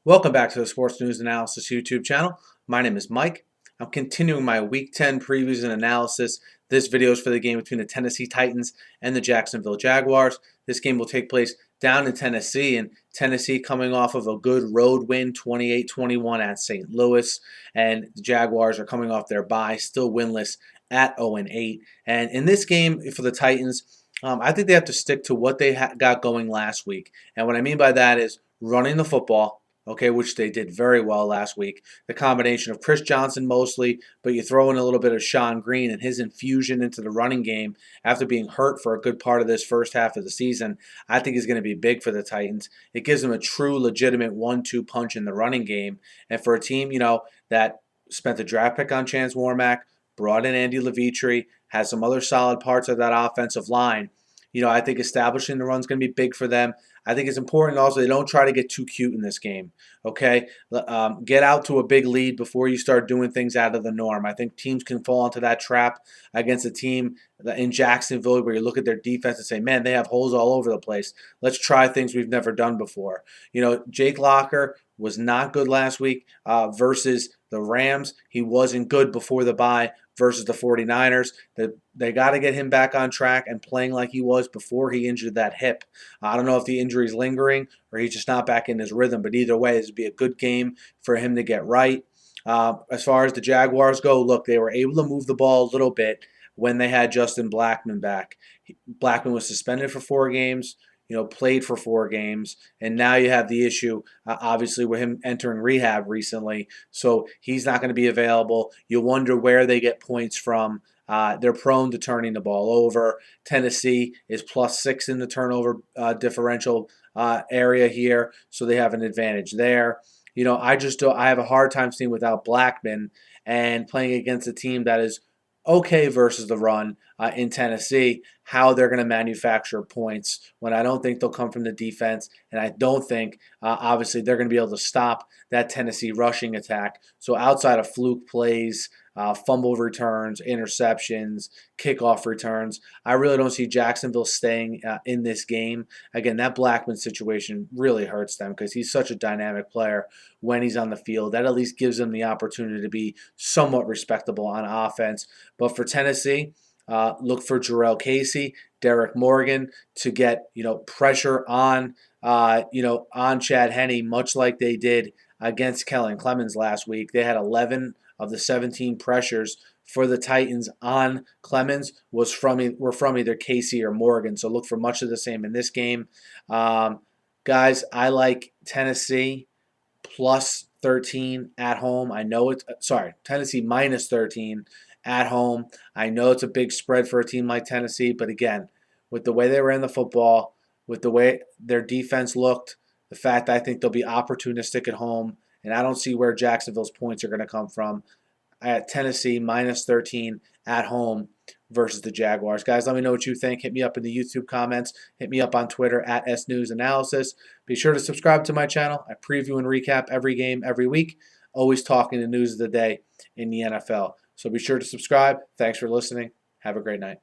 Welcome back to the Sports News Analysis YouTube channel. My name is Mike. I'm continuing my Week 10 previews and analysis. This video is for the game between the Tennessee Titans and the Jacksonville Jaguars. This game will take place down in Tennessee, and Tennessee coming off of a good road win, 28-21 at St. Louis, and the Jaguars are coming off their bye, still winless at 0-8. And in this game for the Titans, I think they have to stick to what they got going last week. And what I mean by that is running the football, okay, which they did very well last week. The combination of Chris Johnson mostly, but you throw in a little bit of Sean Green and his infusion into the running game after being hurt for a good part of this first half of the season, I think is going to be big for the Titans. It gives them a true, legitimate 1-2 punch in the running game. And for a team, that spent the draft pick on Chance Warmack, brought in Andy Levitre, has some other solid parts of that offensive line, I think establishing the run is going to be big for them. I think it's important also they don't try to get too cute in this game, okay? Get out to a big lead before you start doing things out of the norm. I think teams can fall into that trap against a team in Jacksonville where you look at their defense and say, man, they have holes all over the place. Let's try things we've never done before. Jake Locker was not good last week versus the Rams. He wasn't good before the bye versus the 49ers. They got to get him back on track and playing like he was before he injured that hip. I don't know if the injury is lingering or he's just not back in his rhythm, but either way, this would be a good game for him to get right. As far as the Jaguars go, look, they were able to move the ball a little bit when they had Justin Blackmon back. Blackmon was suspended for 4 games. Played for 4 games, and now you have the issue, obviously, with him entering rehab recently, so he's not going to be available. You wonder where they get points from. They're prone to turning the ball over. Tennessee is +6 in the turnover differential area here, so they have an advantage there. I have a hard time seeing without Blackmon and playing against a team that is okay versus the run in Tennessee, how they're going to manufacture points when I don't think they'll come from the defense, and I don't think, obviously, they're going to be able to stop that Tennessee rushing attack. So outside of fluke plays, fumble returns, interceptions, kickoff returns, I really don't see Jacksonville staying in this game. Again, that Blackmon situation really hurts them because he's such a dynamic player when he's on the field. That at least gives them the opportunity to be somewhat respectable on offense. But for Tennessee, look for Jarrell Casey, Derek Morgan to get pressure on on Chad Henne, much like they did against Kellen Clemens last week. They had 11 of the 17 pressures for the Titans on Clemens were from either Casey or Morgan. So look for much of the same in this game. Guys, I like Tennessee +13 at home. I know it's Tennessee -13 at home. I know it's a big spread for a team like Tennessee, but again, with the way they ran the football, with the way their defense looked, the fact that I think they'll be opportunistic at home, and I don't see where Jacksonville's points are going to come from. At Tennessee -13 at home versus the Jaguars. Guys, let me know what you think. Hit me up in the YouTube comments. Hit me up on Twitter at @SNewsAnalysis. Be sure to subscribe to my channel. I preview and recap every game every week, always talking the news of the day in the NFL. So be sure to subscribe. Thanks for listening. Have a great night.